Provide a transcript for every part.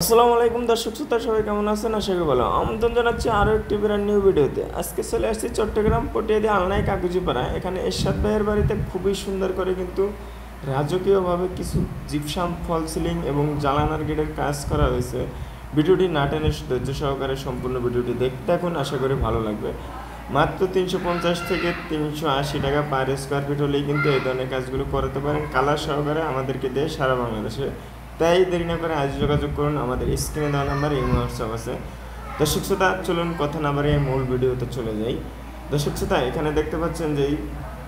আসসালামু আলাইকুম দর্শক শ্রোতা, সবাই কেমন আছেন? আশা করি ভালো। আমন্ত্রণ জানাচ্ছি আরও একটি ব্র্যান্ড নিউ ভিডিওতে। আজকে চলে আসছি চট্টগ্রাম পটিয়াদি আলনাই কাকুজিপাড়া। এখানে এরশাদ ভাইয়ের বাড়িতে খুবই সুন্দর করে কিন্তু রাজকীয়ভাবে কিছু জিপসাম ফল সিলিং এবং জালানার গেটের কাজ করা হয়েছে। ভিডিওটি না টেনে ধৈর্য সহকারে সম্পূর্ণ ভিডিওটি দেখতে এখন আশা করি ভালো লাগবে। মাত্র 350 থেকে 380 টাকা পার স্কোয়ার ফিট হলেই কিন্তু এই ধরনের কাজগুলো করতে পারেন কালার সহকারে আমাদেরকে দিয়ে সারা বাংলাদেশে। তাই দেরি না করে আজ যোগাযোগ করুন, আমাদের স্ক্রিনে দেওয়া নাম্বার এই হোয়াটসঅ্যাপ আছে। দর্শক শ্রোতা, চলুন কথা না বাড়িয়ে মূল ভিডিওতে চলে যাই। দর্শক শ্রোতা, এখানে দেখতে পাচ্ছেন যে এই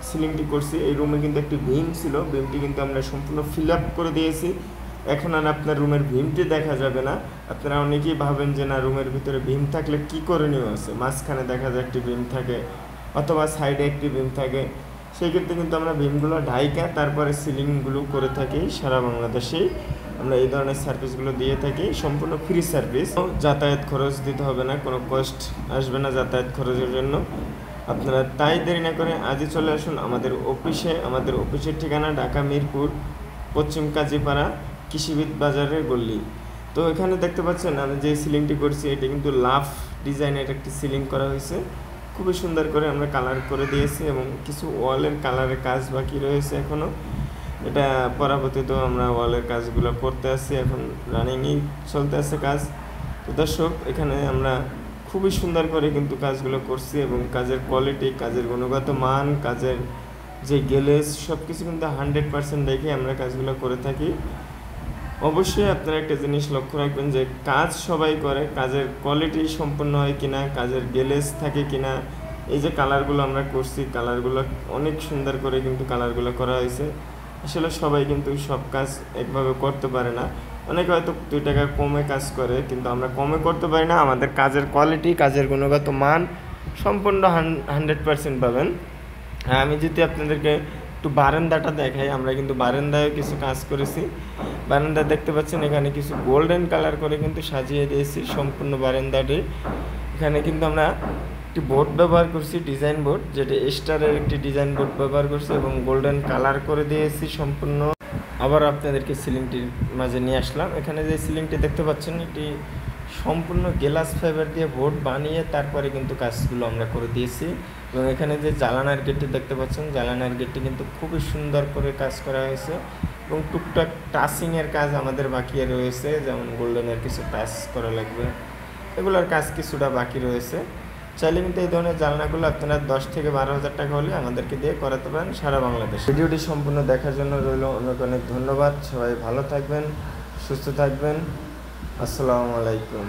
সিলিংটি করছি, এই রুমে কিন্তু একটি ভীম ছিল, ভীমটি কিন্তু আমরা সম্পূর্ণ ফিল আপ করে দিয়েছি। এখন আর আপনার রুমের ভীমটি দেখা যাবে না। আপনারা অনেকেই ভাবেন যে না, রুমের ভিতরে ভীম থাকলে কী করণীয় আছে, মাঝখানে দেখা যায় একটি ভীম থাকে অথবা সাইডে একটি ভীম থাকে। সেই ক্ষেত্রে কিন্তু আমরা ভীমগুলো ঢাইকা তারপরে সিলিংগুলো করে থাকি সারা বাংলাদেশেই। আমরা এই ধরনের সার্ভিসগুলো দিয়ে থাকি, সম্পূর্ণ ফ্রি সার্ভিস। যাতায়াত খরচ দিতে হবে না, কোনো কষ্ট আসবে না যাতায়াত খরচের জন্য। আপনারা তাই দেরি না করে আজই চলে আসুন আমাদের অফিসে। আমাদের অফিসের ঠিকানা ঢাকা মিরপুর পশ্চিম কাজীপাড়া কৃষিবিদ বাজারের গল্লি। তো এখানে দেখতে পাচ্ছেন আমি যে সিলিংটি করছি, এটি কিন্তু লাভ ডিজাইনের একটি সিলিং করা হয়েছে। খুবই সুন্দর করে আমরা কালার করে দিয়েছি এবং কিছু ওয়ালের কালারের কাজ বাকি রয়েছে এখনও। এটা পরবর্তীতে আমরা ওয়ালের কাজগুলো করতে আসছি, এখন রানিংই চলতে আছে কাজ। তো দর্শক, এখানে আমরা খুবই সুন্দর করে কিন্তু কাজগুলো করছি এবং কাজের কোয়ালিটি, কাজের গুণগত মান, কাজের যে গ্লেজ সব কিছু কিন্তু 100% দেখে আমরা কাজগুলো করে থাকি। অবশ্যই আপনারা একটা জিনিস লক্ষ্য রাখবেন যে কাজ সবাই করে, কাজের কোয়ালিটি সম্পূর্ণ হয় কিনা, কাজের গ্লেজ থাকে কিনা। এই যে কালারগুলো আমরা করছি, কালারগুলো অনেক সুন্দর করে কিন্তু কালারগুলো করা হয়েছে। আসলে সবাই কিন্তু সব কাজ একভাবে করতে পারে না, অনেকে হয়তো 2 টাকা কমে কাজ করে, কিন্তু আমরা কমে করতে পারি না। আমাদের কাজের কোয়ালিটি, কাজের গুণগত মান সম্পূর্ণ 100% পাবেন। হ্যাঁ, আমি যদি আপনাদেরকে একটু বারান্দাটা দেখাই, আমরা কিন্তু বারান্দায় কিছু কাজ করেছি। বারান্দা দেখতে পাচ্ছেন, এখানে কিছু গোল্ডেন কালার করে কিন্তু সাজিয়ে দিয়েছি সম্পূর্ণ বারান্দাটি। এখানে কিন্তু আমরা একটি বোর্ড ব্যবহার করছি, ডিজাইন বোর্ড, যেটা স্টারের একটি ডিজাইন বোর্ড ব্যবহার করছি এবং গোল্ডেন কালার করে দিয়েছি সম্পূর্ণ। আবার আপনাদেরকে সিলিংটির মাঝে নিয়ে আসলাম। এখানে যে সিলিংটি দেখতে পাচ্ছেন, এটি সম্পূর্ণ গ্লাস ফাইবার দিয়ে বোর্ড বানিয়ে তারপরে কিন্তু কাজগুলো আমরা করে দিয়েছি। এবং এখানে যে জালানার গেটটি দেখতে পাচ্ছেন, জালানার গেটটি কিন্তু খুবই সুন্দর করে কাজ করা হয়েছে এবং টুকটাক টাচিংয়ের কাজ আমাদের বাকি রয়েছে, যেমন গোল্ডেনের কিছু টাচ করা লাগবে, এগুলোর কাজ কিছুটা বাকি রয়েছে। চাইলে কিন্তু এই ধরনের জানলাগুলো আপনারা 10 থেকে 12,000 টাকা হলে আমাদেরকে দিয়ে করাতে পারেন সারা বাংলাদেশ। ভিডিওটি সম্পূর্ণ দেখার জন্য রইল অনেক অনেক ধন্যবাদ। সবাই ভালো থাকবেন, সুস্থ থাকবেন। আসসালামু আলাইকুম।